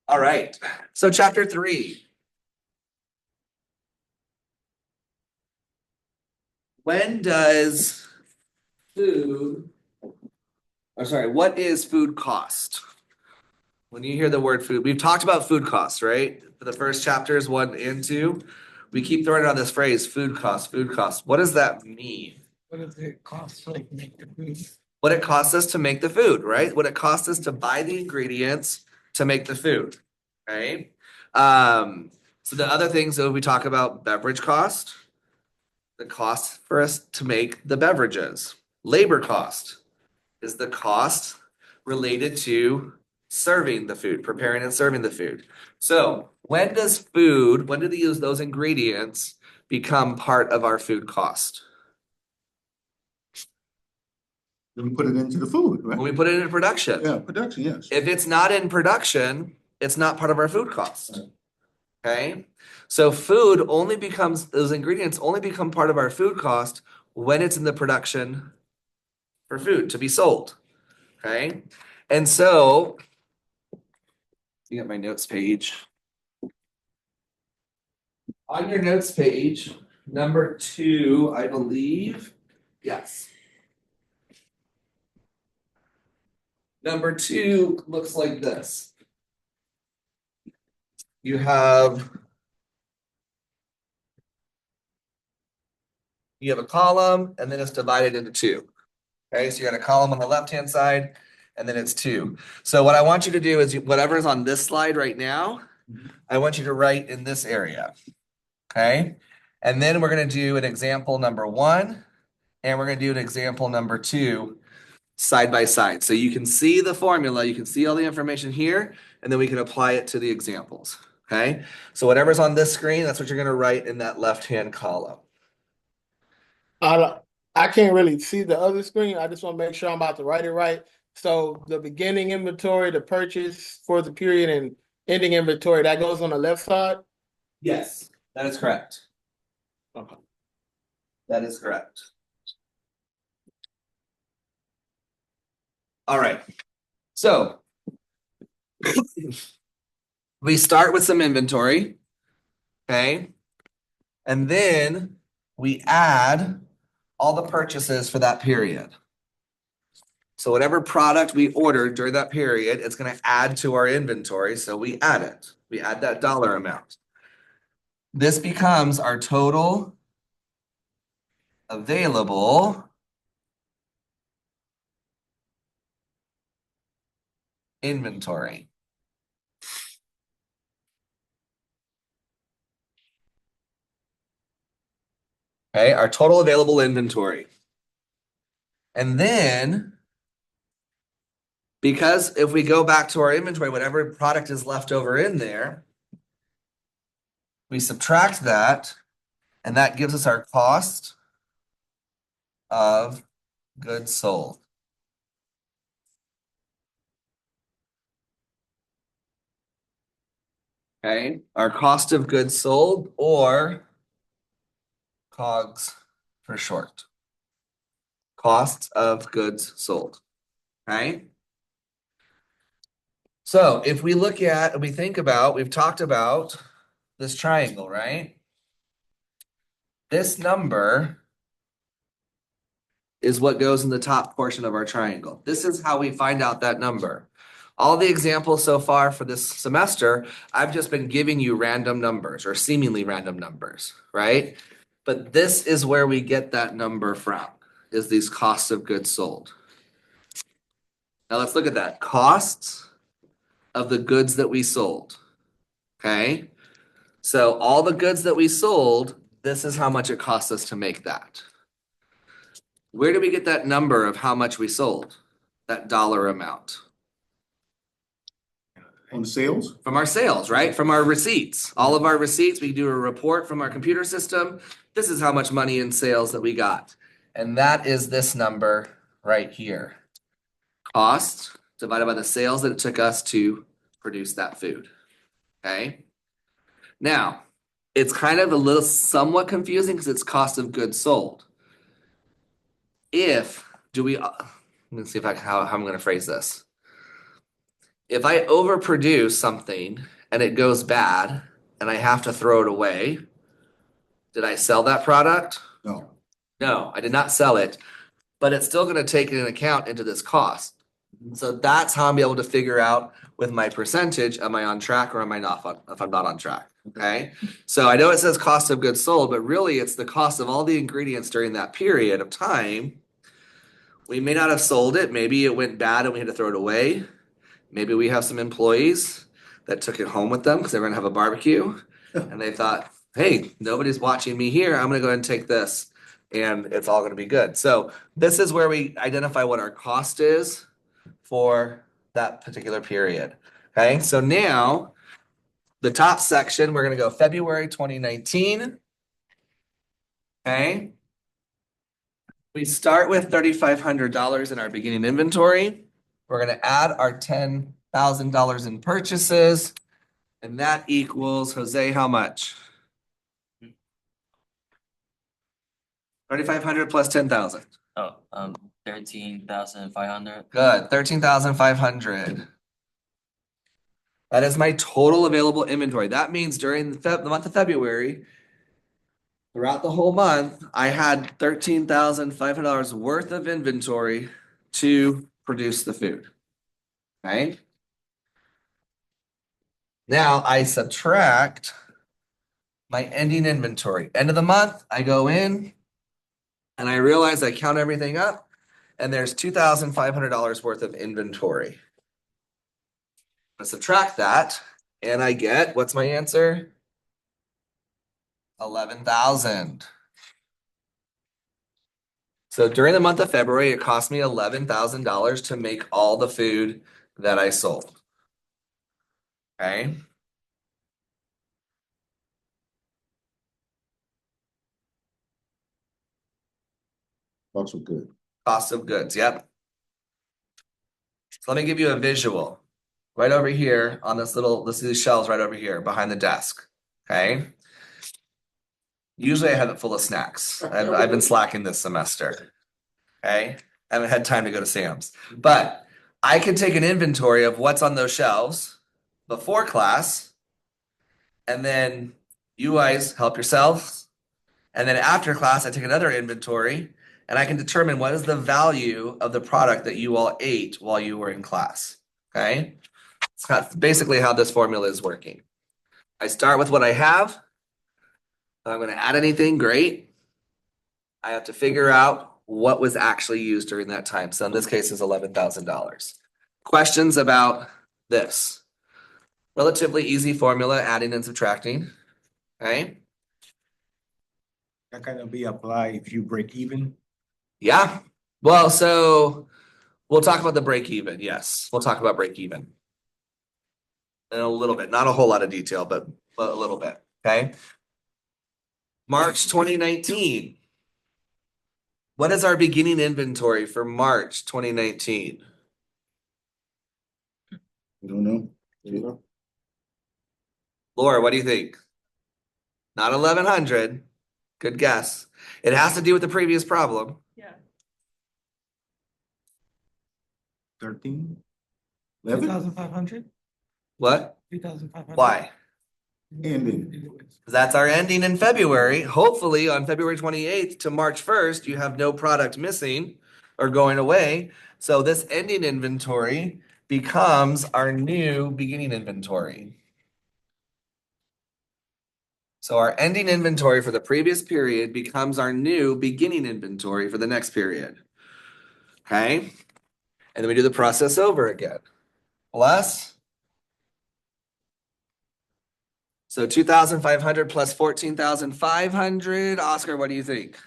All right. So chapter 3. When does food, what is food cost? When you hear the word food, we've talked about food costs, right? For the first chapters, 1 and 2. We keep throwing around this phrase, food cost, food cost. What does that mean? What does it cost to like make the food? What it costs us to make the food, right? What it costs us to buy the ingredients to make the food, right? So the other things that we talk about beverage cost, the cost for us to make the beverages. Labor cost is the cost related to serving the food, preparing and serving the food. So when do they use those ingredients become part of our food cost? Then we put it into the food, right? When we put it in production. Yeah, production, yes. If it's not in production, it's not part of our food cost. Okay? So those ingredients only become part of our food cost when it's in the production for food to be sold. Okay? And so, you got my notes page. On your notes page, number 2, I believe. Yes. Number 2 looks like this. You have a column and then it's divided into 2. Okay, so you got a column on the left-hand side and then it's 2. So what I want you to do is whatever is on this slide right now, I want you to write in this area. Okay, and then we're going to do an example number 1 and we're going to do an example number 2 side by side. So you can see the formula, you can see all the information here, and then we can apply it to the examples. Okay, so whatever's on this screen, that's what you're going to write in that left-hand column. I can't really see the other screen. I just want to make sure I'm about to write it right. So the beginning inventory, the purchase for the period, and ending inventory, that goes on the left side? Yes, that is correct. Okay. That is correct. All right. So we start with some inventory. Okay. And then we add all the purchases for that period. So whatever product we ordered during that period, it's going to add to our inventory. So we add it. We add that dollar amount. This becomes our total available inventory. Okay, our total available inventory. And then, because if we go back to our inventory, whatever product is left over in there, we subtract that, and that gives us our cost of goods sold. Okay, our cost of goods sold, or COGS for short. Costs of goods sold. Okay. So if we look at, we think about, we've talked about this triangle, right? This number is what goes in the top portion of our triangle. This is how we find out that number. All the examples so far for this semester, I've just been giving you random numbers or seemingly random numbers, right? But this is where we get that number from, is these costs of goods sold. Now let's look at that. Costs of the goods that we sold. Okay? So all the goods that we sold, this is how much it costs us to make that. Where do we get that number of how much we sold? That dollar amount. On sales? From our sales, right? From our receipts. All of our receipts, we do a report from our computer system. This is how much money in sales that we got. And that is this number right here. Cost divided by the sales that it took us to produce that food. Okay? Now, it's kind of a little somewhat confusing because it's cost of goods sold. Let's see how I'm going to phrase this. if I overproduce something and it goes bad and I have to throw it away, did I sell that product? No. No, I did not sell it, but it's still going to take an account into this cost. So that's how I'm able to figure out with my percentage, am I on track or am I not if I'm not on track? Okay. So I know it says cost of goods sold, but really it's the cost of all the ingredients during that period of time. We may not have sold it. Maybe it went bad and we had to throw it away. Maybe we have some employees that took it home with them because they were gonna have a barbecue and they thought, hey, nobody's watching me here. I'm gonna go ahead and take this and it's all gonna be good. So this is where we identify what our cost is for that particular period. Okay, so now the top section, we're gonna go February 2019. Okay. We start with $3,500 in our beginning inventory. We're gonna add our $10,000 in purchases, and that equals, Jose, how much? 3,500 plus 10,000. Oh, 13,500. Good, 13,500. That is my total available inventory. That means during the month of February, throughout the whole month, I had $13,500 worth of inventory to produce the food. Okay? Now I subtract my ending inventory. End of the month, I go in and I realize I count everything up and there's $2,500 worth of inventory. I subtract that and I get, what's my answer? 11,000. So during the month of February, it cost me $11,000 to make all the food that I sold. Okay. Also good. Cost of goods, yep. So let me give you a visual. Right over here on these shelves right over here behind the desk. Okay. Usually I have it full of snacks. I've been slacking this semester. Okay. I haven't had time to go to Sam's. But I can take an inventory of what's on those shelves before class, and then you guys help yourselves. And then after class, I take another inventory and I can determine what is the value of the product that you all ate while you were in class. Okay. It's basically how this formula is working. I start with what I have. If I'm going to add anything, great. I have to figure out what was actually used during that time. So in this case, it's $11,000. Questions about this? Relatively easy formula, adding and subtracting. Okay. That kind of be applied if you break even. Yeah. Well, so we'll talk about the break even. Yes, we'll talk about break even in a little bit. Not a whole lot of detail, but a little bit. Okay. March 2019. What is our beginning inventory for March 2019? You don't know? You know? Laura, what do you think? Not 1,100. Good guess. It has to do with the previous problem. 13. 11? 3,500. What? 3,500. Why? Ending. Because that's our ending in February. Hopefully on February 28th to March 1st, you have no product missing or going away. So this ending inventory becomes our new beginning inventory. So our ending inventory for the previous period becomes our new beginning inventory for the next period. Okay? And then we do the process over again. Plus. So 2,500 plus 14,500. Oscar, what do you think?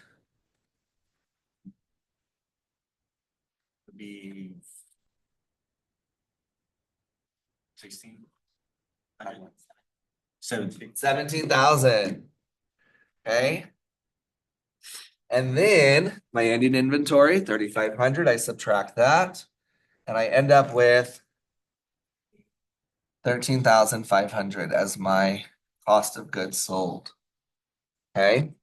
Would be 16. 17. 17,000. Okay. And then my ending inventory, 3,500. I subtract that and I end up with 13,500 as my cost of goods sold. Okay.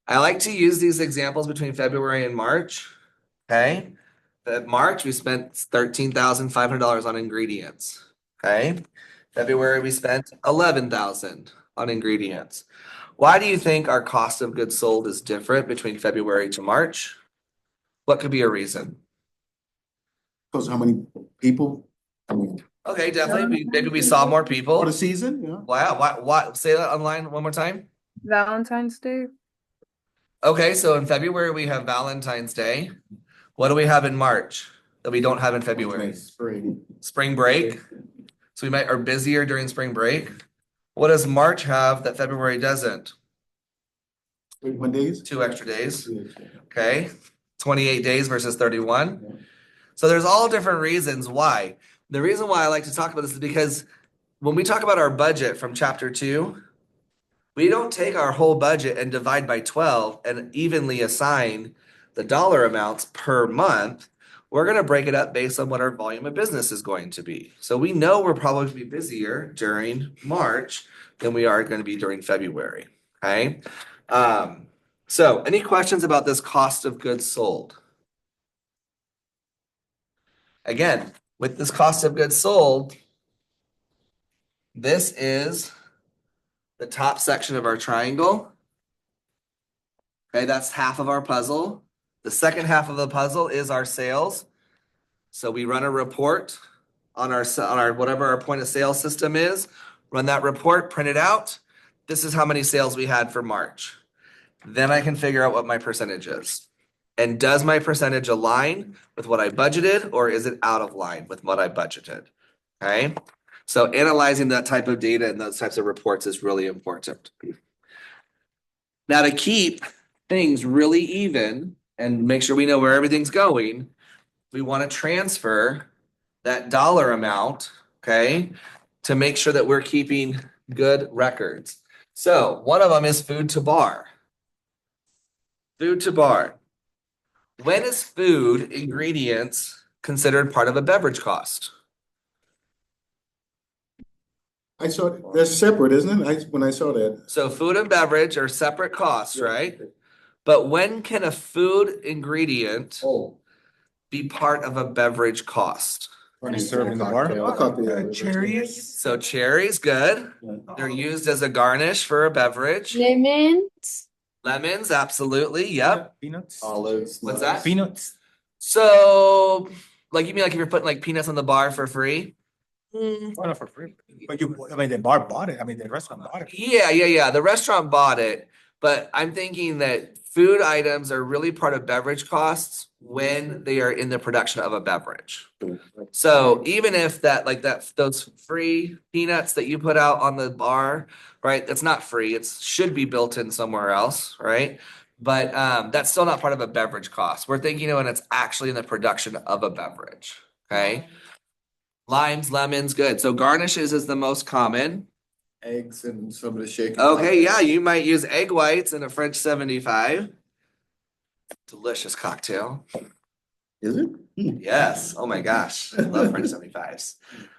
I like to use these examples between February and March. Okay. March, we spent $13,500 on ingredients. Okay. February, we spent 11,000 on ingredients. Why do you think our cost of goods sold is different between February to March? What could be a reason? Because how many people? I mean, Okay, definitely. Maybe we saw more for people. the season, yeah. Wow. Why? Say that online one more time. Valentine's Day. Okay, so in February, we have Valentine's Day. What do we have in March that we don't have in February? Spring. Spring break. So we are busier during spring break. What does March have that February doesn't? 21 days? 2 extra days. Yeah. Okay. 28 days versus 31. So there's all different reasons why. The reason why I like to talk about this is because when we talk about our budget from chapter 2, we don't take our whole budget and divide by 12 and evenly assign the dollar amounts per month. We're going to break it up based on what our volume of business is going to be. So we know we're probably going to be busier during March than we are going to be during February. Okay. So any questions about this cost of goods sold? Again, with this cost of goods sold, this is the top section of our triangle. Okay, that's half of our puzzle. The second half of the puzzle is our sales. So we run a report on our whatever our point of sale system is, run that report, print it out. This is how many sales we had for March. Then I can figure out what my percentage is. And does my percentage align with what I budgeted, or is it out of line with what I budgeted? Okay. So analyzing that type of data and those types of reports is really important. Now, to keep things really even and make sure we know where everything's going, we want to transfer that dollar amount, okay, to make sure that we're keeping good records. So one of them is food to bar. Food to bar. When is food ingredients considered part of a beverage cost? I saw, they're separate, isn't it? When I saw that. So food and beverage are separate costs, right? But when can a food ingredient Oh. be part of a beverage cost? When you serve in the bar. I caught the. Cherries. So cherries, good. They're used as a garnish for a beverage. Lemons. Lemons, absolutely. Yep. Peanuts. Olives. What's that? Peanuts. So, like, you mean like if you're putting like peanuts on the bar for free? Well, not for free. But I mean, the bar bought it. I mean, the restaurant bought it. Yeah. The restaurant bought it, but I'm thinking that food items are really part of beverage costs when they are in the production of a beverage. So even if those free peanuts that you put out on the bar, right? That's not free. It should be built in somewhere else, right? But that's still not part of a beverage cost. We're thinking when it's actually in the production of a beverage. Okay. Limes, lemons, good. So garnishes is the most common. Eggs and some of the shaking. Okay, yeah, you might use egg whites in a French 75. Delicious cocktail. Is it? Yes. Oh my gosh. I love French 75s.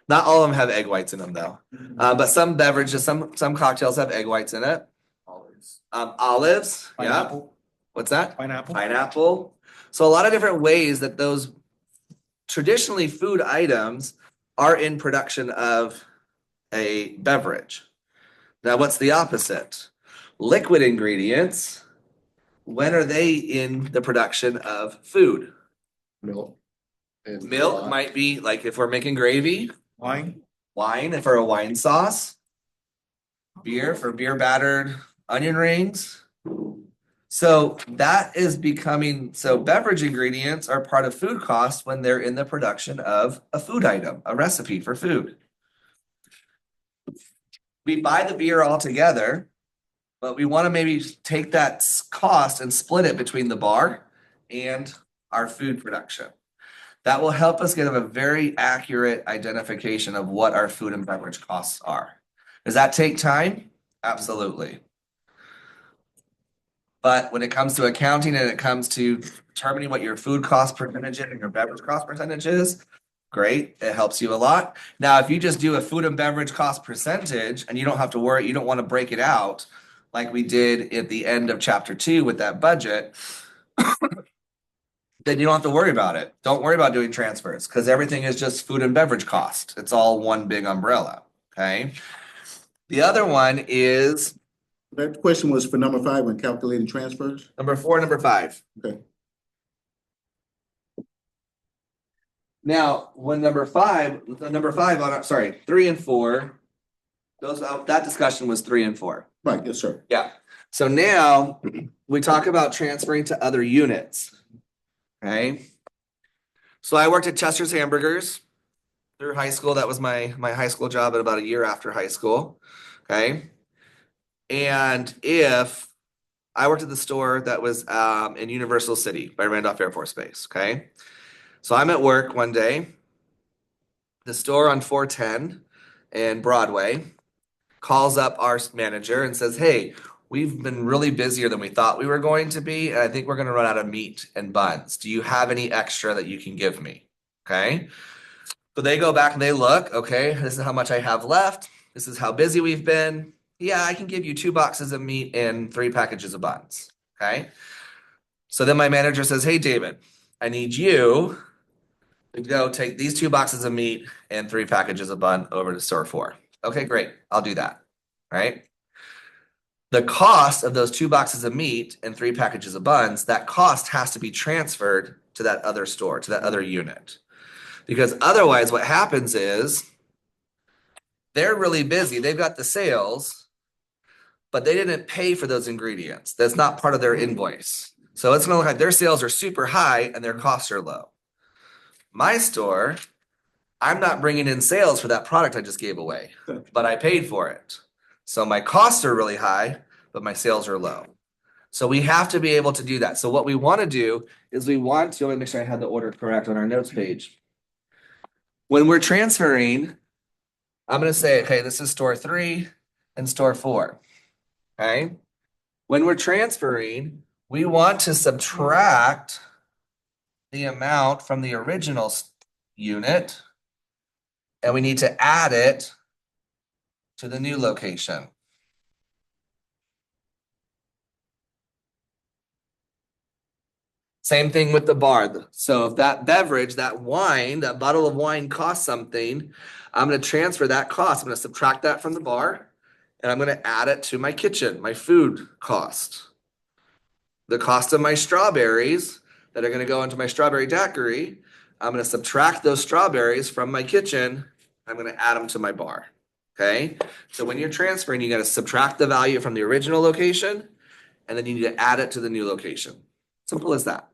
Not all of them have egg whites in them though. But some beverages, some cocktails have egg whites in it. Olives. Olives. Yeah. Pineapple. What's that? Pineapple. Pineapple. So a lot of different ways that those traditionally food items are in production of a beverage. Now, what's the opposite? Liquid ingredients, when are they in the production of food? Milk. Milk might be like if we're making gravy, Wine. wine for a wine sauce, beer for beer battered onion rings. So that is becoming, so beverage ingredients are part of food costs when they're in the production of a food item, a recipe for food. We buy the beer all together, but we want to maybe take that cost and split it between the bar and our food production. That will help us get a very accurate identification of what our food and beverage costs are. Does that take time? Absolutely. But when it comes to accounting and it comes to determining what your food cost percentage is and your beverage cost percentage is, great, it helps you a lot. Now, if you just do a food and beverage cost percentage and you don't have to worry, you don't want to break it out like we did at the end of chapter 2 with that budget, then you don't have to worry about it. Don't worry about doing transfers because everything is just food and beverage cost. It's all one big umbrella. Okay. The other one is That question was for number 5 when calculating transfers? number 4, number 5. Okay. Now, when number 5 on our, sorry, 3 and 4, that discussion was 3 and 4. Right, yes, sir. Yeah. So now we talk about transferring to other units. Okay. So I worked at Chester's Hamburgers through high school. That was my high school job at about a year after high school. Okay. And if I worked at the store that was in Universal City by Randolph Air Force Base. Okay. So I'm at work one day. The store on 410 and Broadway calls up our manager and says, "Hey, we've been really busier than we thought we were going to be, and I think we're going to run out of meat and buns. Do you have any extra that you can give me?" Okay. So they go back and they look, okay, this is how much I have left. This is how busy we've been. Yeah, I can give you 2 boxes of meat and 3 packages of buns. Okay. So then my manager says, "Hey, David, I need you to go take these 2 boxes of meat and 3 packages of bun over to store 4. Okay, great. I'll do that. Right. The cost of those 2 boxes of meat and 3 packages of buns, that cost has to be transferred to that other store, to that other unit. Because otherwise, what happens is they're really busy. They've got the sales, but they didn't pay for those ingredients. That's not part of their invoice. So it's going to look like their sales are super high and their costs are low. My store, I'm not bringing in sales for that product I just gave away, but I paid for it. So my costs are really high, but my sales are low. So we have to be able to do that. So what we want to do is let me make sure I had the order correct on our notes page. When we're transferring, I'm going to say, okay, this is store 3 and store 4. Okay. When we're transferring, we want to subtract the amount from the original unit, and we need to add it to the new location. Same thing with the bar. So if that beverage, that wine, that bottle of wine costs something, I'm going to transfer that cost. I'm going to subtract that from the bar, and I'm going to add it to my kitchen, my food cost. The cost of my strawberries that are going to go into my strawberry daiquiri, I'm going to subtract those strawberries from my kitchen. I'm going to add them to my bar. Okay. So when you're transferring, you got to subtract the value from the original location, and then you need to add it to the new location. Simple as that.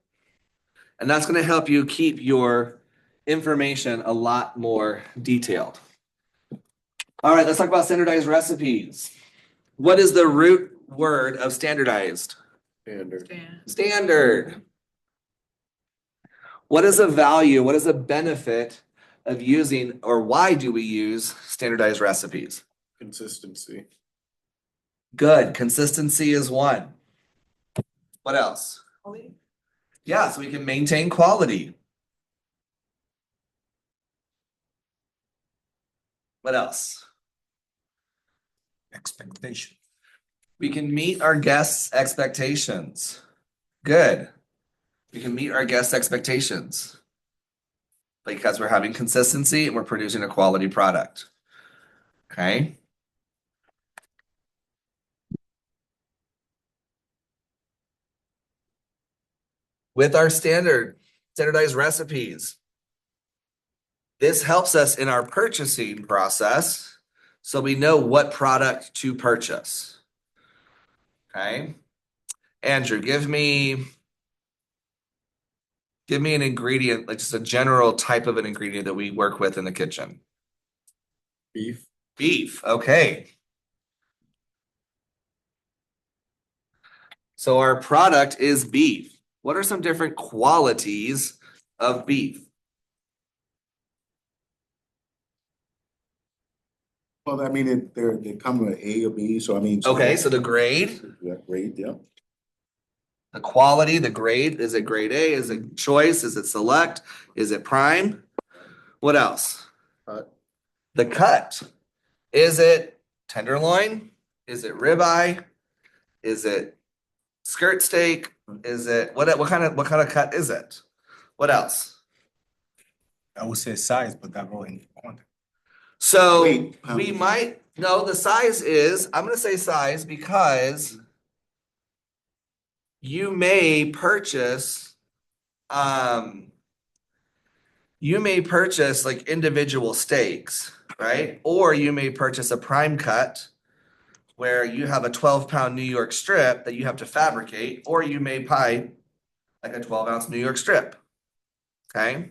And that's going to help you keep your information a lot more detailed. All right, let's talk about standardized recipes. What is the root word of standardized? Standard. What is a value? What is a benefit of using, or why do we use standardized recipes? Consistency. Good. Consistency is one. What else? Yeah, so we can maintain quality. What else? Expectation. We can meet our guests' expectations. Good. We can meet our guests' expectations because we're having consistency and we're producing a quality product. Okay. With our standardized recipes, this helps us in our purchasing process so we know what product to purchase. Okay. Andrew, give me an ingredient, like just a general type of an ingredient that we work with in the kitchen. Beef. Beef. Okay. So our product is beef. What are some different qualities of beef? Well, I mean, they come with A or B, so I mean. Okay, so the grade, Yeah, grade, yeah. the quality, the grade, is it grade A? Is it choice? Is it select? Is it prime? What else? Cut. The cut. Is it tenderloin? Is it ribeye? Is it skirt steak? Is it what kind of cut is it? What else? I would say size, but that go in quantity. So Weight, we pounds. might, no, the size is, I'm gonna say size because you may purchase, you may purchase like individual steaks, right? Or you may purchase a prime cut where you have a 12-pound New York strip that you have to fabricate, or you may buy like a 12-ounce New York strip. Okay.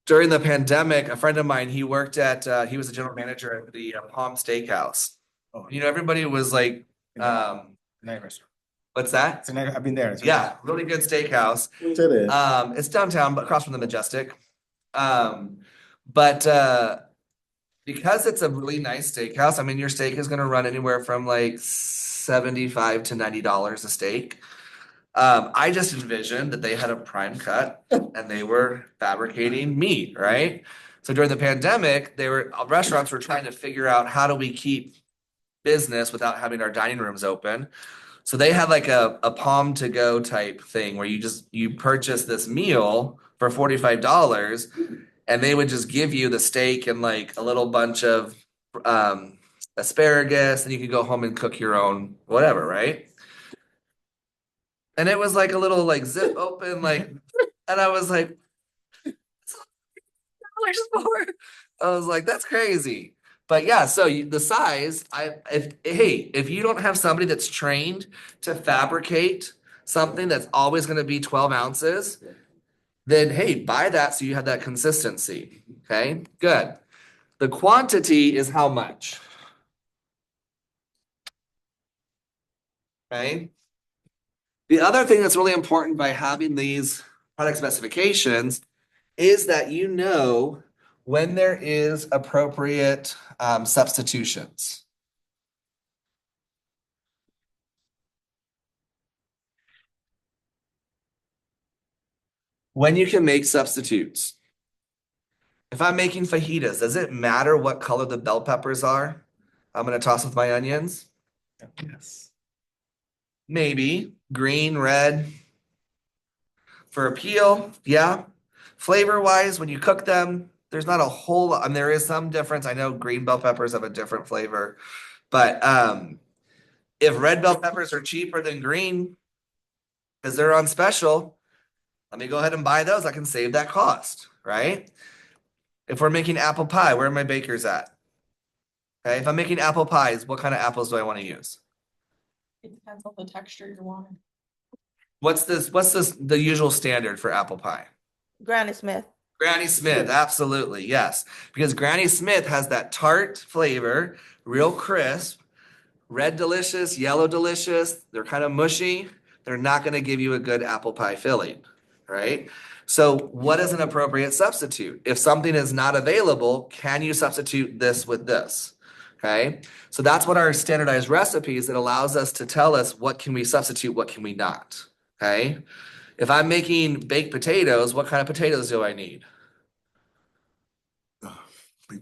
During the pandemic, a friend of mine, he worked at, he was a general manager at the Palm Steakhouse. Oh, You know, everybody was like, night restaurant. what's that? It's a night, I've been there. It's a- Yeah, really good steakhouse. What's that at? It's downtown, but across from the Majestic. But because it's a really nice steakhouse, I mean, your steak is gonna run anywhere from like $75 to $90 a steak. I just envisioned that they had a prime cut and they were fabricating meat, right? So during the pandemic, restaurants were trying to figure out how do we keep business without having our dining rooms open. So they had like a palm to go type thing where you purchase this meal for $45 and they would just give you the steak and like a little bunch of asparagus and you could go home and cook your own whatever, right? And it was like a little like zip open, like, and I was like, $dollars more. I was like, that's crazy. But yeah, so the size, if you don't have somebody that's trained to fabricate something that's always going to be 12 ounces, then hey, buy that so you have that consistency. Okay, good. The quantity is how much? Okay. The other thing that's really important by having these product specifications is that you know when there is appropriate substitutions. When you can make substitutes. If I'm making fajitas, does it matter what color the bell peppers are? I'm gonna toss with my onions. Yes. Maybe green, red. For appeal, yeah. Flavor wise, when you cook them, there's not a whole lot, and there is some difference. I know green bell peppers have a different flavor, but if red bell peppers are cheaper than green because they're on special, let me go ahead and buy those. I can save that cost, right? If we're making apple pie, where are my bakers at? Okay, if I'm making apple pies, what kind of apples do I want to use? It depends on the texture you're wanting. What's the usual standard for apple pie? Granny Smith. Granny Smith, absolutely, yes. Because Granny Smith has that tart flavor, real crisp, red delicious, yellow delicious. They're kind of mushy. They're not going to give you a good apple pie filling, right? So, what is an appropriate substitute? If something is not available, can you substitute this with this? Okay, so that's what our standardized recipes that allows us to tell us what can we substitute, what can we not. Okay, if I'm making baked potatoes, what kind of potatoes do I need?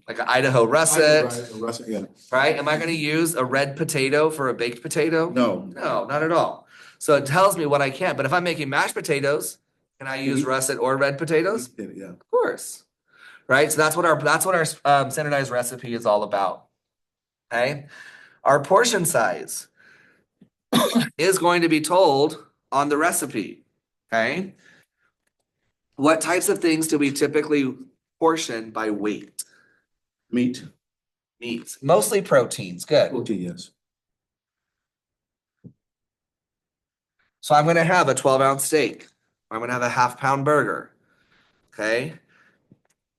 Like an Idaho russet, Russet, yeah. right? Am I going to use a red potato for a baked potato? No. No, not at all. So it tells me what I can. But if I'm making mashed potatoes, can I use russet or red potatoes? Yeah. Of course, right? So that's what our standardized recipe is all about. Okay, our portion size is going to be told on the recipe. Okay, what types of things do we typically portion by weight? Meat. Meats, mostly proteins. Good. Okay, yes. So I'm going to have a 12-ounce steak. I'm going to have a half-pound burger. Okay.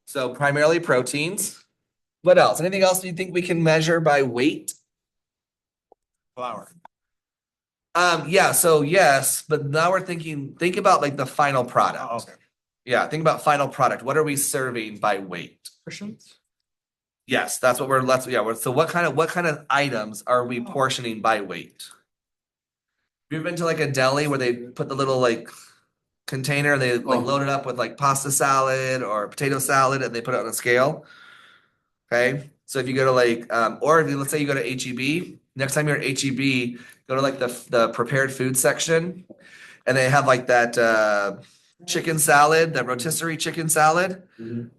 So primarily proteins. What else? Anything else you think we can measure by weight? Flour. Yeah, so yes, but now we're think about like the final product. Oh, okay. Yeah, think about final product. What are we serving by weight? Portions? Yes, that's what so what kind of items are we portioning by weight? Have you ever been to like a deli where they put the little like container, they like load it up with like pasta salad or potato salad and they put it on a scale? Okay, so if you go to like, or if you, let's say you go to HEB, next time you're at HEB, go to like the prepared food section, and they have like that chicken salad, that rotisserie chicken salad.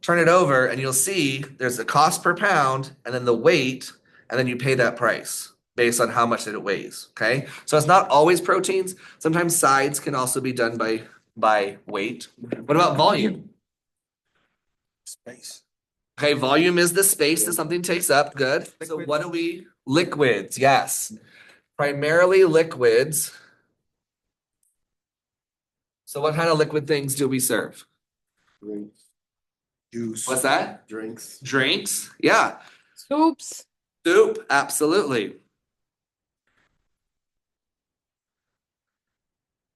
Turn it over and you'll see there's the cost per pound and then the weight, and then you pay that price based on how much that it weighs. Okay. So it's not always proteins. Sometimes sides can also be done by weight. What about volume? Space. Okay, volume is the space that something takes up. Good. So what do we? Liquids, yes. Primarily liquids. So what kind of liquid things do we serve? Juice. What's that? Drinks. Drinks? Yeah. Soups. Soup, absolutely.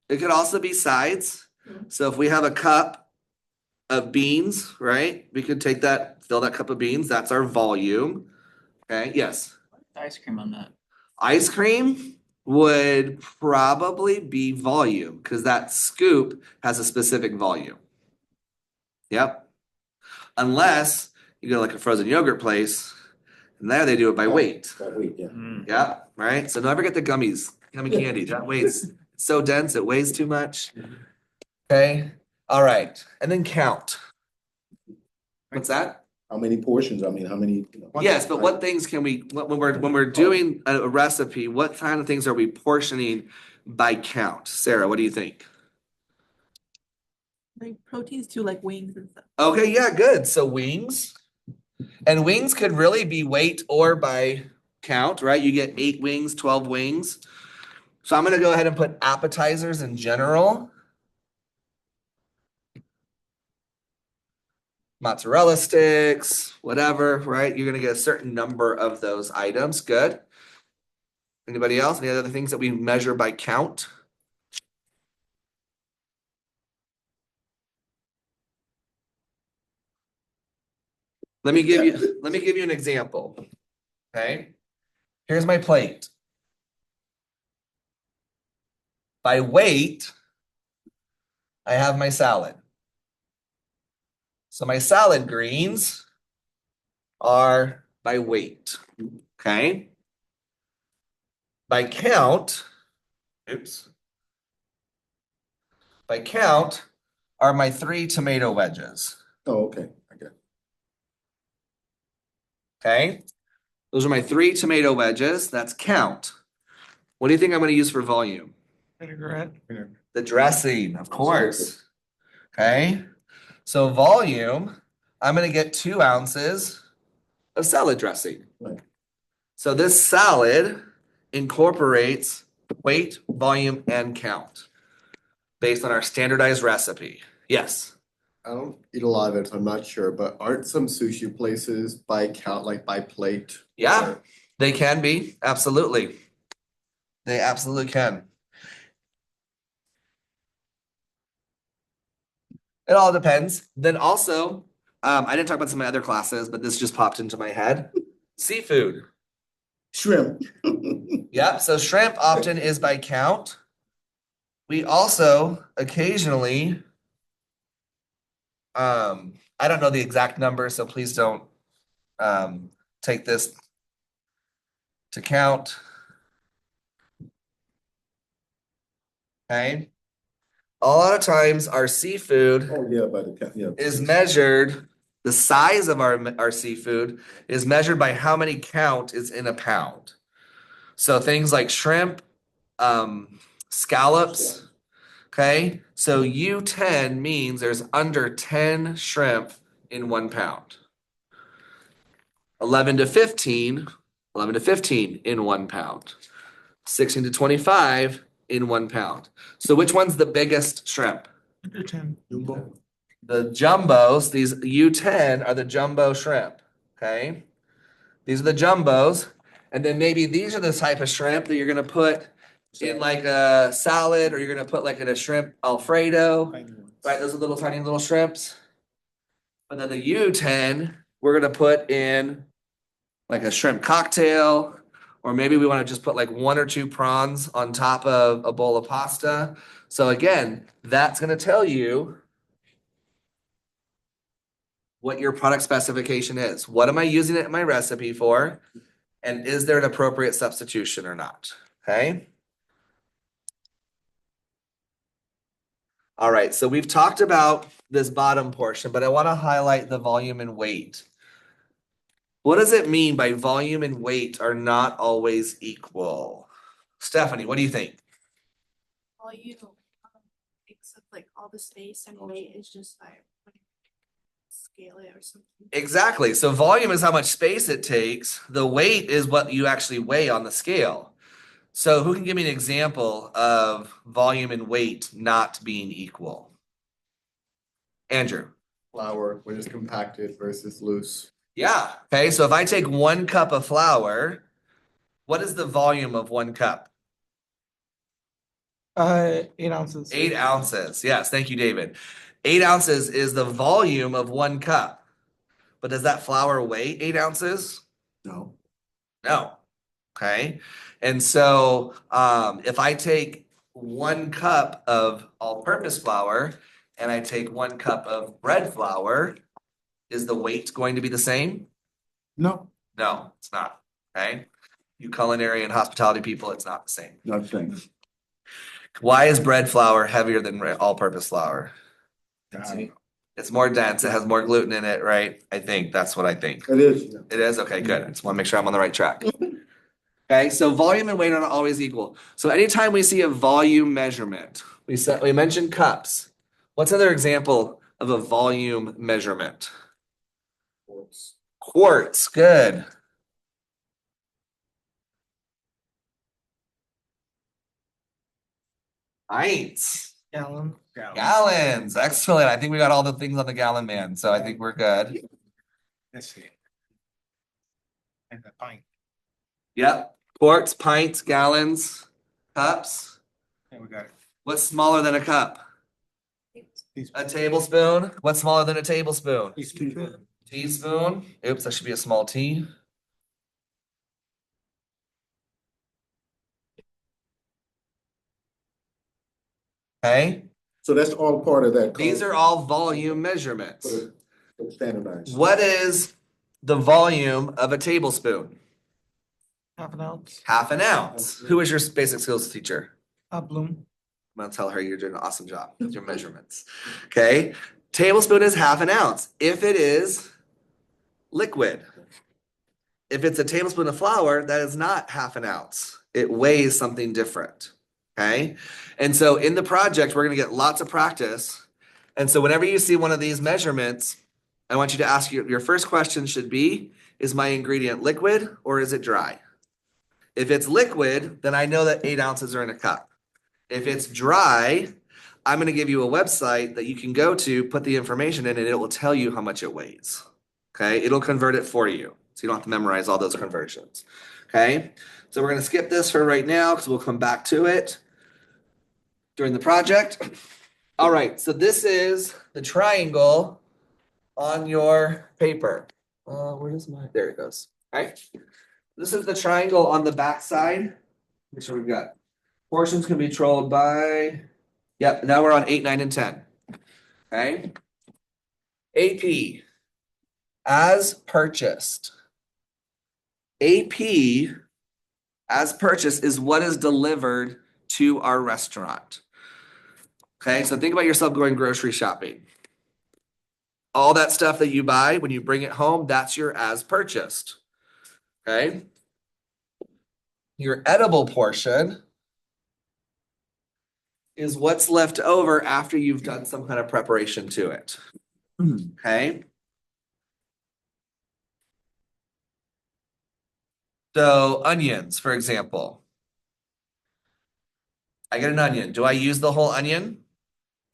It could also be sides. So if we have a cup of beans, right? We could take that, fill that cup of beans. That's our volume. Okay, yes. Ice cream on that. Ice cream would probably be volume because that scoop has a specific volume. Yep. Unless you go to like a frozen yogurt place and there they do it by weight. Yeah. Yeah, right. So never get the gummy candy. That weighs so dense, it weighs too much. Okay. All right. And then count. What's that? How many portions? I mean, how many? Yes, but what things can we, when we're doing a recipe, what kind of things are we portioning by count? Sarah, what do you think? Like proteins too, like wings and stuff. Okay, yeah, good. So wings. And wings could really be weight or by count, right? You get 8 wings, 12 wings. So I'm gonna go ahead and put appetizers in general. Mozzarella sticks, whatever, right? You're gonna get a certain number of those items. Good. Anybody else? Any other things that we measure by count? Let me give you an example. Okay. Here's my plate. By weight, I have my salad. So my salad greens are by weight. Okay. By count, oops. By count are my 3 tomato wedges. Oh, okay. I get it. Okay. Those are my 3 tomato wedges. That's count. What do you think I'm going to use for volume? Vinaigrette. The dressing, of course. Okay. So volume, I'm going to get 2 ounces of salad dressing. Right. So this salad incorporates weight, volume, and count based on our standardized recipe. Yes. I don't eat a lot of it, so I'm not sure, but aren't some sushi places by count, like by plate? Yeah, they can be. Absolutely. They absolutely can. It all depends. Then also, I didn't talk about some of my other classes, but this just popped into my head. Seafood. Shrimp. Yep. So shrimp often is by count. We also occasionally, I don't know the exact number, so please don't take this to count. Okay. A lot of times our seafood Oh, yeah, by the count, yeah. is measured, the size of our seafood is measured by how many count is in a pound. So things like shrimp, scallops, okay? So U10 means there's under 10 shrimp in 1 pound. 11 to 15 in 1 pound. 16 to 25 in 1 pound. So which one's the biggest shrimp? Jumbo. The jumbos, these U10 are the jumbo shrimp, okay? These are the jumbos. And then maybe these are the type of shrimp that you're gonna put in like a salad, or you're gonna put like in a shrimp Alfredo, right? Those are little tiny little shrimps. But then the U10, we're gonna put in like a shrimp cocktail, or maybe we wanna just put like 1 or 2 prawns on top of a bowl of pasta. So again, that's gonna tell you what your product specification is. What am I using it in my recipe for? And is there an appropriate substitution or not? Okay. All right, so we've talked about this bottom portion, but I want to highlight the volume and weight. What does it mean by volume and weight are not always equal? Stephanie, what do you think? Well, except like all the space and weight is just like when you scale it or something. Exactly. So volume is how much space it takes. The weight is what you actually weigh on the scale. So who can give me an example of volume and weight not being equal? Andrew. Flour when it's compacted versus loose. Yeah. Okay. So if I take 1 cup of flour, what is the volume of 1 cup? 8 ounces. 8 ounces. Yes. Thank you, David. 8 ounces is the volume of 1 cup. But does that flour weigh 8 ounces? No. No. Okay. And so if I take 1 cup of all-purpose flour and I take 1 cup of bread flour, is the weight going to be the same? No, No, it's not. Okay. You culinary and hospitality people, it's not the same. not the same. Why is bread flour heavier than all-purpose flour? I It's more dense. It has more gluten in it, right? I think that's what I think. It is. It is? Okay, good. I just want to make sure I'm on the right track. Okay, so volume and weight are not always equal. So anytime we see a volume measurement, we mentioned cups. What's another example of a volume measurement? Quarts, good. Pints, Gallon. gallons, excellent. I think we got all the things on the gallon man, so I think we're good. Let's see. And the pint. Yep, quarts, pints, gallons, cups. And we got it. What's smaller than a cup? A tablespoon. What's smaller than a tablespoon? Teaspoon. Oops, that should be a small t. Okay, So that's all part of that. these are all volume measurements. Standardized. What is the volume of a tablespoon? Half an ounce. Half an ounce. Who is your basic skills teacher? Bloom. I'm gonna tell her you're doing an awesome job with your measurements. Okay, tablespoon is half an ounce if it is liquid. If it's a tablespoon of flour, that is not half an ounce. It weighs something different. Okay, and so in the project, we're gonna get lots of practice. And so whenever you see one of these measurements, I want you to ask your first question should be, is my ingredient liquid or is it dry? If it's liquid, then I know that 8 ounces are in a cup. If it's dry, I'm gonna give you a website that you can go to, put the information in, and it will tell you how much it weighs. Okay, it'll convert it for you. So you don't have to memorize all those conversions. Okay, so we're gonna skip this for right now because we'll come back to it during the project. All right, so this is the triangle on your paper. Where is my, there it goes. All right, this is the triangle on the back side. Make sure we've got portions can be controlled by, yep, now we're on 8, 9, and 10. Okay. AP, as purchased. AP, as purchased, is what is delivered to our restaurant. Okay, so think about yourself going grocery shopping. All that stuff that you buy, when you bring it home, that's your as purchased. Okay. Your edible portion is what's left over after you've done some kind of preparation to it. Okay. So onions, for example. I get an onion. Do I use the whole onion?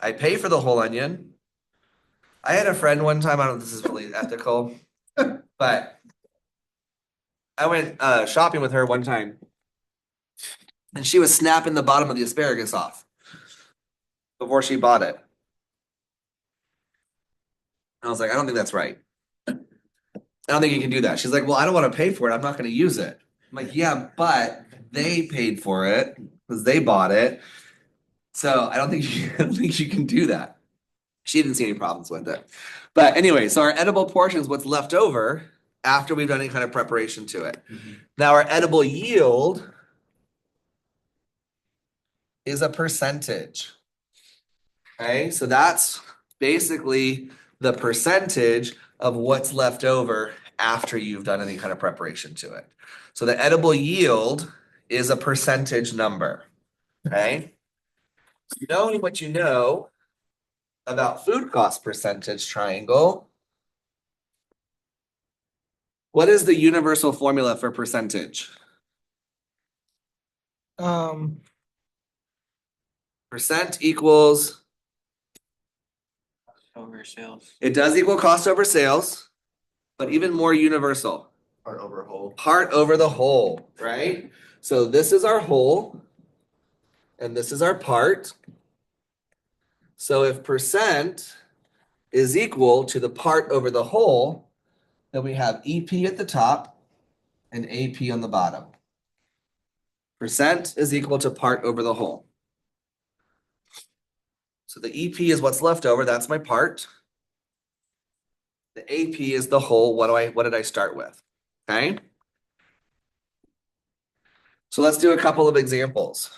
I pay for the whole onion. I had a friend one time, I don't know if this is really ethical, but I went shopping with her one time and she was snapping the bottom of the asparagus off before she bought it. I was like, I don't think that's right. I don't think you can do that. She's like, well, I don't want to pay for it. I'm not going to use it. I'm like, yeah, but they paid for it because they bought it. So I don't think I don't think you can do that. She didn't see any problems with it. But anyway, so our edible portion is what's left over after we've done any kind of preparation to it. Now our edible yield is a percentage. Okay, so that's basically the percentage of what's left over after you've done any kind of preparation to it. So the edible yield is a percentage number. Okay? So knowing what you know about food cost percentage triangle, what is the universal formula for percentage? Percent equals, Over sales. it does equal cost over sales, but even more universal. Part over whole. Part over the whole, right? So this is our whole, and this is our part. So if percent is equal to the part over the whole, then we have EP at the top and AP on the bottom. Percent is equal to part over the whole. So the EP is what's left over, that's my part. The AP is the whole, what did I start with? Okay? So let's do a couple of examples.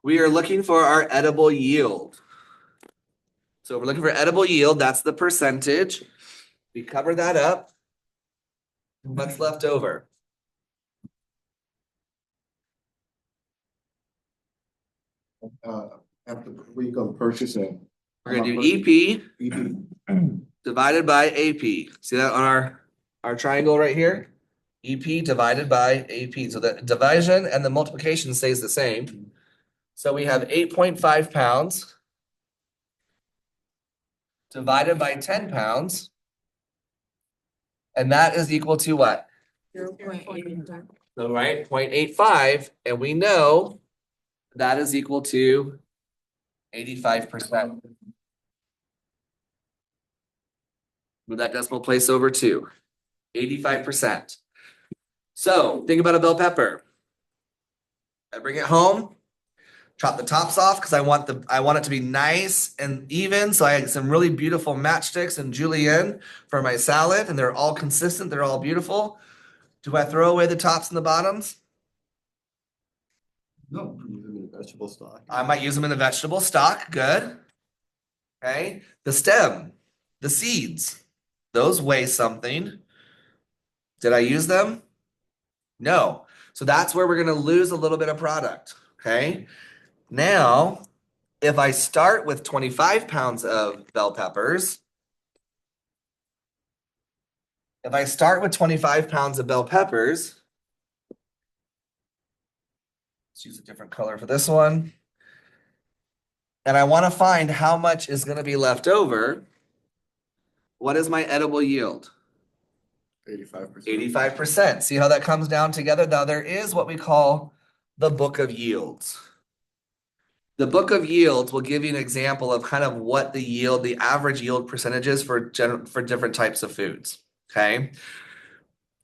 We are looking for our edible yield. So we're looking for edible yield, that's the percentage. We cover that up. What's left over? After, we gonna purchase it. We're gonna do EP EP. divided by AP. See that on our triangle right here? EP divided by AP. So the division and the multiplication stays the same. So we have 8.5 pounds divided by 10 pounds. And that is equal to what? 0.8. So right, 0.85, and we know that is equal to 85%. Move that decimal place over 2. 85%. So think about a bell pepper. I bring it home, chop the tops off because I want it to be nice and even. So I have some really beautiful matchsticks and julienne for my salad, and they're all consistent, they're all beautiful. Do I throw away the tops and the bottoms? No. Use them in vegetable stock. I might use them in the vegetable stock. Good. Okay. The stem, the seeds, those weigh something. Did I use them? No. So that's where we're going to lose a little bit of product. Okay. Now, if I start with 25 pounds of bell peppers, let's use a different color for this one. And I want to find how much is going to be left over. What is my edible yield? 85%. 85%. See how that comes down together? Now there is what we call the book of yields. The book of yields will give you an example of kind of what the average yield percentage is for different types of foods. Okay.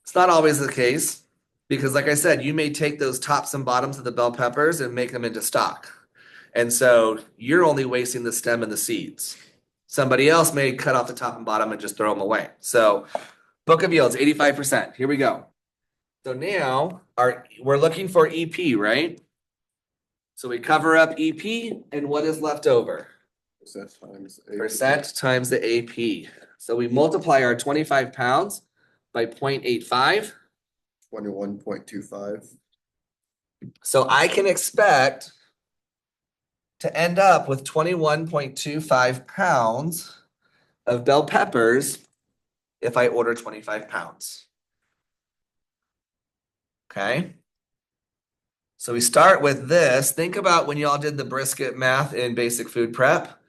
It's not always the case because like I said, you may take those tops and bottoms of the bell peppers and make them into stock. And so you're only wasting the stem and the seeds. Somebody else may cut off the top and bottom and just throw them away. So book of yields, 85%. Here we go. So now we're looking for EP, right? So we cover up EP and what is left over? Percent times 80. Percent times the AP. So we multiply our 25 pounds by 0.85. 21.25. So I can expect to end up with 21.25 pounds of bell peppers if I order 25 pounds. Okay. So we start with this. Think about when y'all did the brisket math in basic food prep,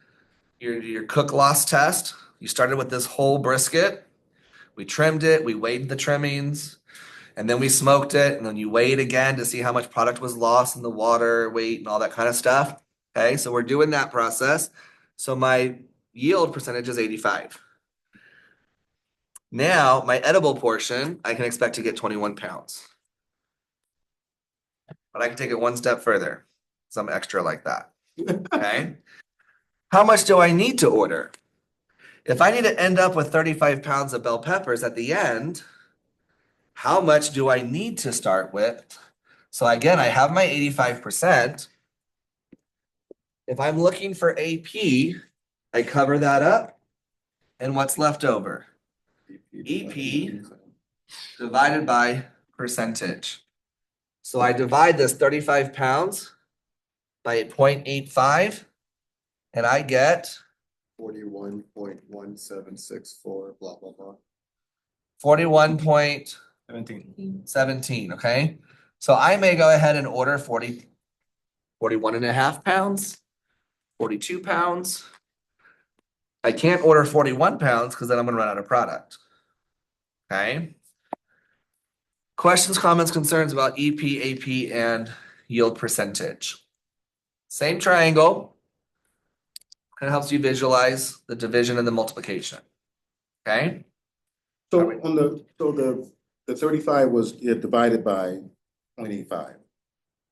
your cook loss test. You started with this whole brisket. We trimmed it, we weighed the trimmings, and then we smoked it, and then you weigh it again to see how much product was lost in the water, weight, and all that kind of stuff. Okay, so we're doing that process. So my yield percentage is 85. Now, my edible portion, I can expect to get 21 pounds. But I can take it one step further. Some extra like that. Okay. How much do I need to order? If I need to end up with 35 pounds of bell peppers at the end, how much do I need to start with? So again, I have my 85%. If I'm looking for AP, I cover that up. And what's left over? EP divided by percentage. So I divide this 35 pounds by 0.85, and I get 41.1764, blah, blah, blah. 41.17, 17. okay? So I may go ahead and order 41 and a half pounds, 42 pounds. I can't order 41 pounds because then I'm gonna run out of product. Okay? Questions, comments, concerns about EP, AP, and yield percentage. Same triangle. Kind of helps you visualize the division and the multiplication. Okay? So on the 35 was divided by 0.85.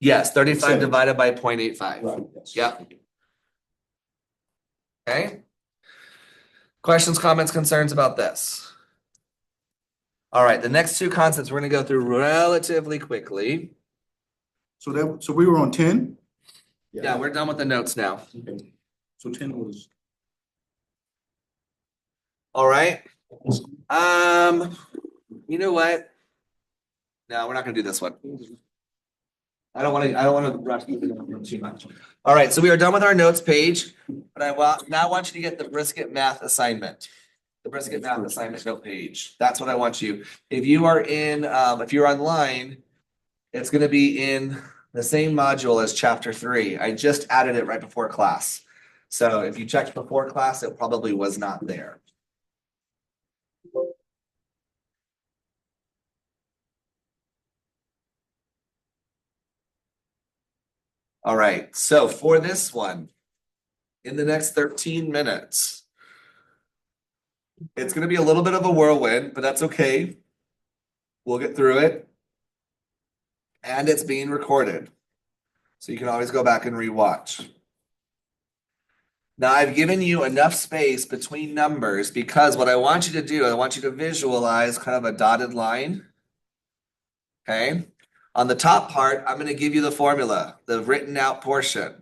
Yes, 35 Percentage. divided by 0.85. Yes. Yep. Okay? Questions, comments, concerns about this? All right, the next two concepts we're gonna go through relatively quickly. So we were on 10? Yeah, we're done with the notes now. Okay. So 10 was. All right. You know what? No, we're not gonna do this one. I don't wanna rush too much. All right, so we are done with our notes page, but now want you to get the brisket math assignment. The brisket math assignment note page. That's what I want you. If you are if you're online, it's gonna be in the same module as chapter 3. I just added it right before class. So if you checked before class, it probably was not there. All right, so for this one, in the next 13 minutes, it's gonna be a little bit of a whirlwind, but that's okay. We'll get through it. And it's being recorded. So you can always go back and rewatch. Now I've given you enough space between numbers because what I want you to do, I want you to visualize kind of a dotted line. Okay. On the top part, I'm going to give you the formula, the written out portion.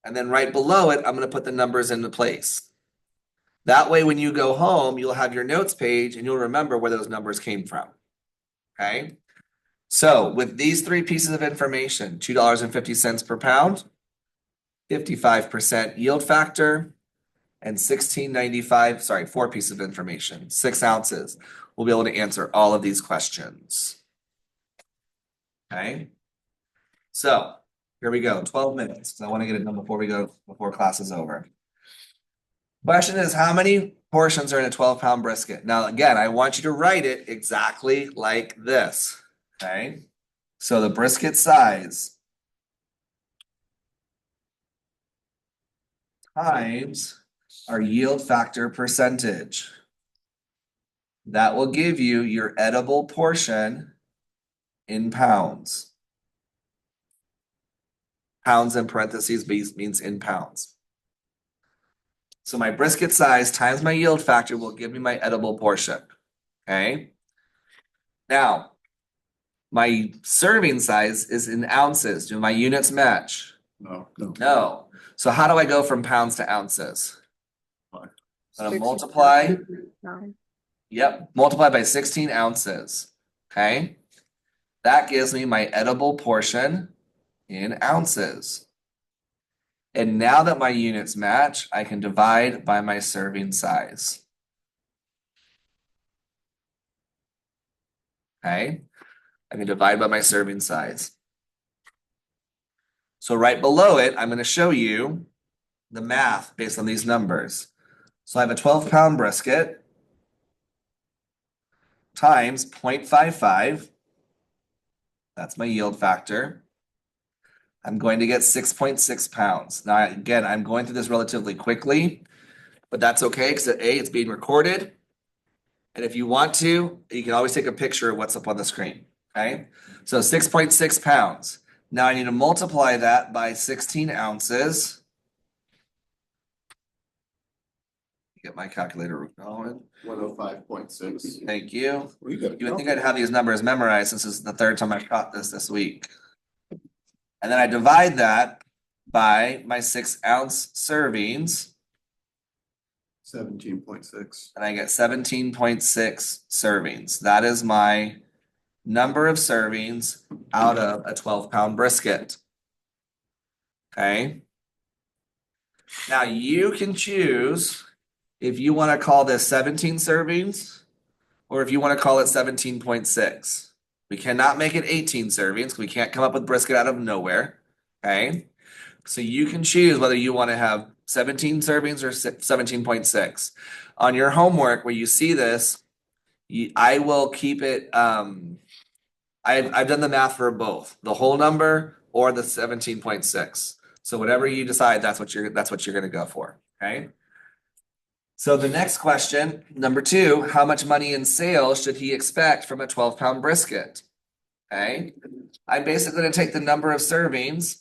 And then right below it, I'm going to put the numbers into place. That way, when you go home, you'll have your notes page and you'll remember where those numbers came from. Okay. So with these three pieces of information, $2.50 per pound, 55% yield factor, and 1695, sorry, 4 pieces of information, 6 ounces. We'll be able to answer all of these questions. Okay. So here we go, 12 minutes, because I want to get it done before class is over. Question is, how many portions are in a 12-pound brisket? Now, again, I want you to write it exactly like this. Okay. So the brisket size times our yield factor percentage. That will give you your edible portion in pounds. Pounds in parentheses means in pounds. So my brisket size times my yield factor will give me my edible portion. Okay. Now, my serving size is in ounces. Do my units match? No. No. So how do I go from pounds to ounces? Fine. I'm gonna multiply. Yep, multiply by 16 ounces. Okay. That gives me my edible portion in ounces. And now that my units match, I can divide by my serving size. Okay. I can divide by my serving size. So right below it, I'm going to show you the math based on these numbers. So I have a 12-pound brisket times 0.55. That's my yield factor. I'm going to get 6.6 pounds. Now, again, I'm going through this relatively quickly, but that's okay because it's being recorded. And if you want to, you can always take a picture of what's up on the screen. Okay. So 6.6 pounds. Now I need to multiply that by 16 ounces. Get my calculator going. 105.6. Thank you. Well, you got You would think I'd have these numbers memorized. This is the third time I've taught this week. And then I divide that by my 6-ounce servings, 17.6. and I get 17.6 servings. That is my number of servings out of a 12-pound brisket. Okay. Now you can choose if you want to call this 17 servings or if you want to call it 17.6. We cannot make it 18 servings. We can't come up with brisket out of nowhere. Okay. So you can choose whether you want to have 17 servings or 17.6. On your homework where you see this, I will keep it, I've done the math for both, the whole number or the 17.6. So whatever you decide, that's what you're gonna go for, okay? So the next question, number 2, how much money in sales should he expect from a 12-pound brisket? Okay, I'm basically gonna take the number of servings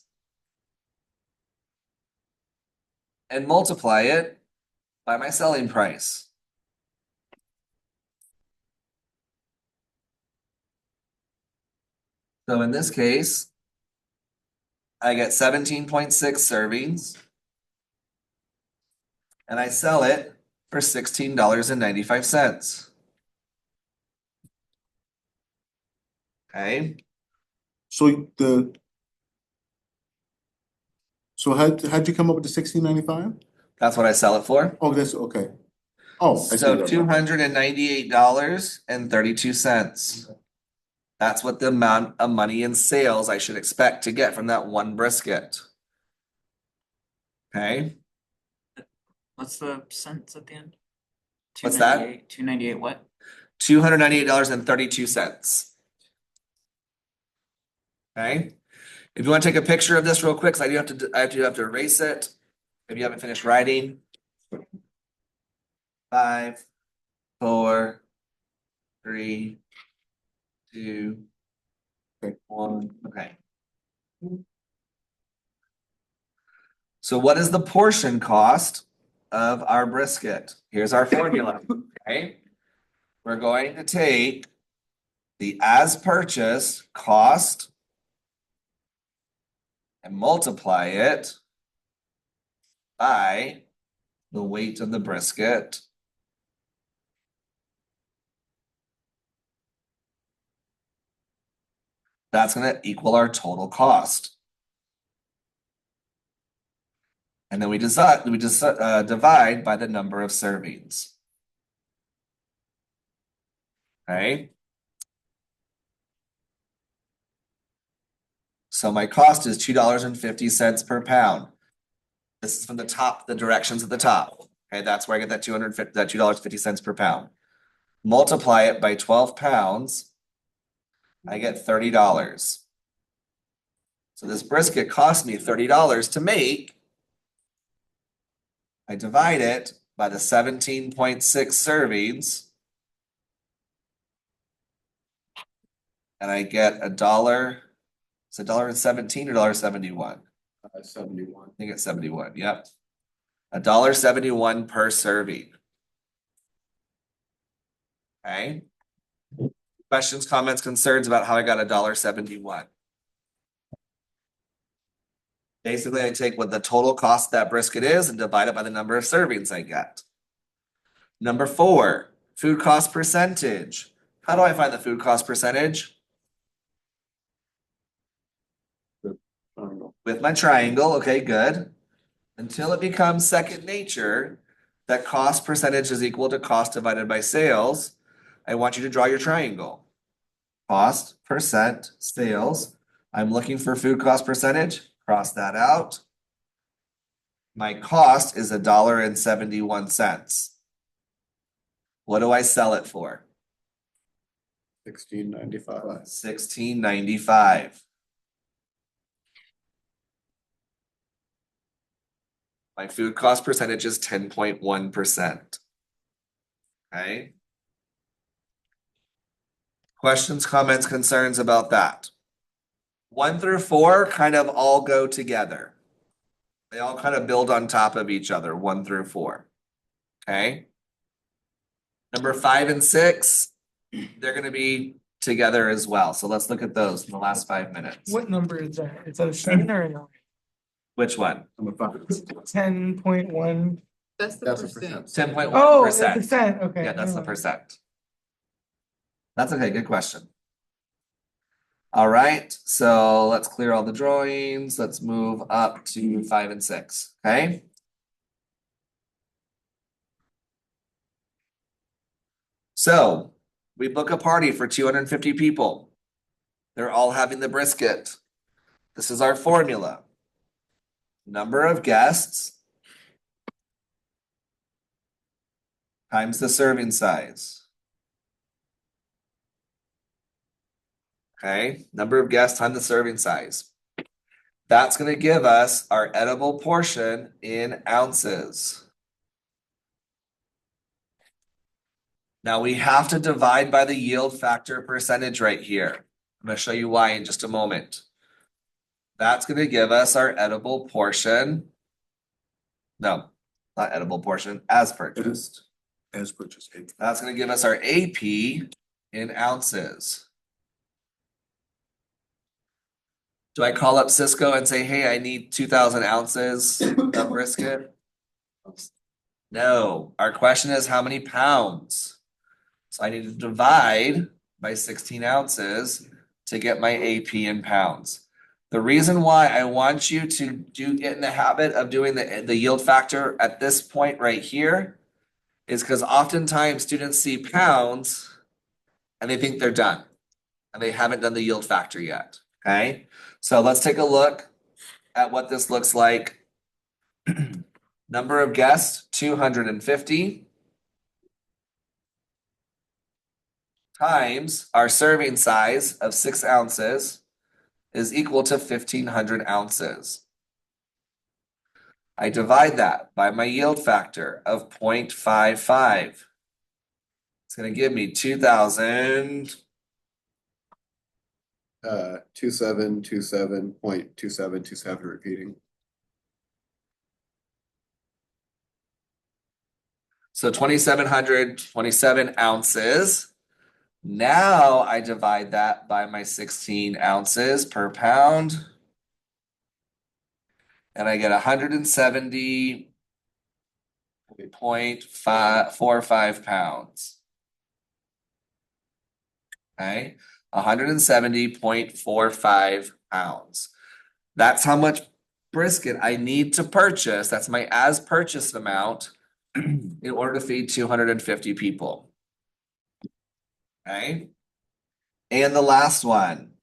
and multiply it by my selling price. So in this case, I get 17.6 servings and I sell it for $16.95. Okay, So how'd you come up with the 16.95? that's what I sell it for. Oh, that's okay. Oh, I see So what I'm- $298.32. That's what the amount of money in sales I should expect to get from that one brisket. Okay, What's the cents at the end? What's that? 298 what? $298.32. Okay, if you want to take a picture of this real quick, because I do have to erase it. If you haven't finished writing. 5, 4, 3, 2, 1. Okay. So what is the portion cost of our brisket? Here's our formula, okay? We're going to take the as purchased cost and multiply it by the weight of the brisket. That's gonna equal our total cost. And then we divide by the number of servings. Okay. So my cost is $2.50 per pound. This is from the top, the directions at the top. Okay, that's where I get that $2.50 per pound. Multiply it by 12 pounds, I get $30. So this brisket cost me $30 to make. I divide it by the 17.6 servings. And I get $1. It's $1.17 or $1.71. 71. I think it's 71, yep. $1.71 per serving. Okay. Questions, comments, concerns about how I got $1.71? Basically, I take what the total cost of that brisket is and divide it by the number of servings I get. Number 4, food cost percentage. How do I find the food cost percentage? With my triangle, okay, good. Until it becomes second nature, that cost percentage is equal to cost divided by sales. I want you to draw your triangle. Cost, percent, sales. I'm looking for food cost percentage, cross that out. My cost is $1.71. What do I sell it for? $16.95. $16.95. My food cost percentage is 10.1%. Okay. Questions, comments, concerns about that? 1 through 4 kind of all go together. They all kind of build on top of each other, 1 through 4. Okay. Number 5 and 6, they're going to be together as well. So let's look at those in the last 5 minutes. What number is that? Is that a 7 or a 9? Which one? Number 5. 10.1. That's a percent. 10.1%. Oh, it's a percent, okay. Yeah, that's the never mind. percent. That's okay, good question. All right, so let's clear all the drawings. Let's move up to 5 and 6, okay? So we book a party for 250 people. They're all having the brisket. This is our formula. Number of guests times the serving size. Okay, number of guests times the serving size. That's going to give us our edible portion in ounces. Now we have to divide by the yield factor percentage right here. I'm going to show you why in just a moment. That's going to give us our edible portion. No, not edible portion, as purchased. As purchased. That's going to give us our AP in ounces. Do I call up Cisco and say, hey, I need 2,000 ounces of brisket? No, our question is how many pounds? So I need to divide by 16 ounces to get my AP in pounds. The reason why I want you to get in the habit of doing the yield factor at this point right here is because oftentimes students see pounds and they think they're done and they haven't done the yield factor yet, okay? So let's take a look at what this looks like. Number of guests, 250. Times our serving size of 6 ounces is equal to 1,500 ounces. I divide that by my yield factor of 0.55. It's going to give me 2,000. 2727.2727 repeating. So 2,727 ounces. Now I divide that by my 16 ounces per pound. And I get 170.45 pounds. Okay, 170.45 pounds. That's how much brisket I need to purchase. That's my as purchased amount in order to feed 250 people. Okay. And the last one.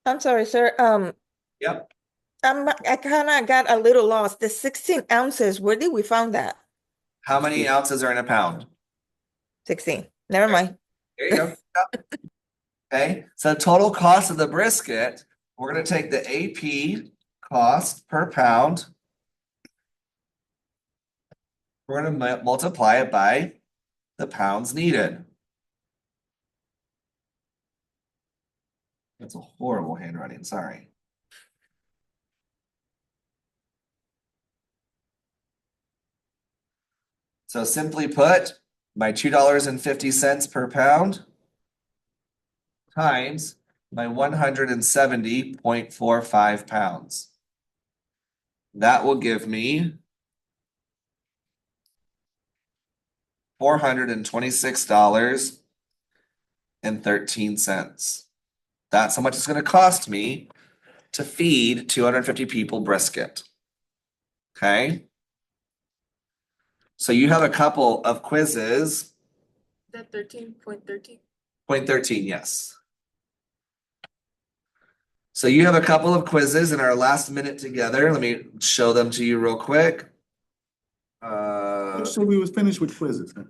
I'm sorry, sir. Yep. I kind of got a little lost. The 16 ounces, where did we find that? How many ounces are in a pound? 16. Never mind. There you go. Yep. Okay, so total cost of the brisket, we're going to take the AP cost per pound. We're going to multiply it by the pounds needed. That's a horrible handwriting, sorry. So simply put, my $2.50 per pound times my 170.45 pounds. That will give me $426.13. That's how much it's going to cost me to feed 250 people brisket. Okay. So you have a couple of quizzes. That 13.13. 0.13, yes. So you have a couple of quizzes in our last minute together. Let me show them to you real quick. So we was finished with quizzes. Huh?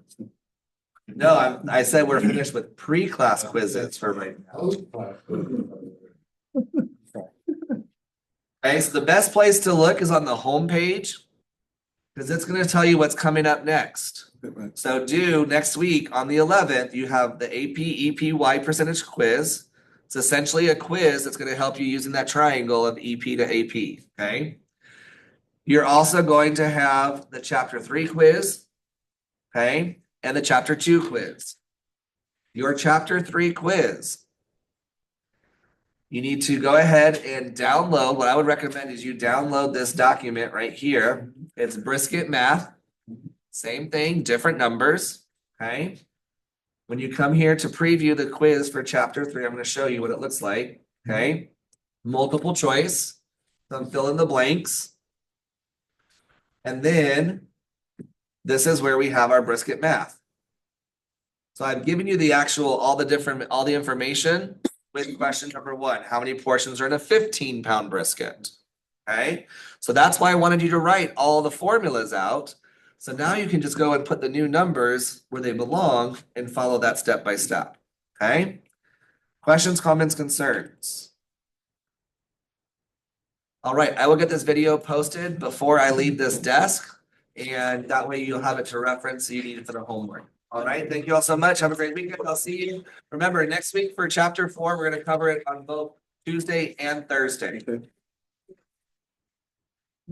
No, I said we're finished with pre-class quizzes for right now. Okay, so the best place to look is on the home page because it's going to tell you what's coming up next. So next week on the 11th, you have the AP EPY percentage quiz. It's essentially a quiz that's going to help you using that triangle of EP to AP, okay? You're also going to have the chapter 3 quiz, okay? And the chapter 2 quiz. Your chapter 3 quiz you need to go ahead and download, what I would recommend is you download this document right here. It's brisket math. Same thing, different numbers, okay? When you come here to preview the quiz for chapter 3, I'm gonna show you what it looks like, okay? Multiple choice, some fill in the blanks. And then this is where we have our brisket math. So I've given you the actual, all the information with question number 1. How many portions are in a 15-pound brisket? Okay, so that's why I wanted you to write all the formulas out. So now you can just go and put the new numbers where they belong and follow that step by step. Okay? Questions, comments, concerns? All right, I will get this video posted before I leave this desk. And that way you'll have it to reference so you need it for the homework. All right, thank you all so much. Have a great weekend. I'll see you. Remember, next week for chapter 4, we're gonna cover it on both Tuesday and Thursday.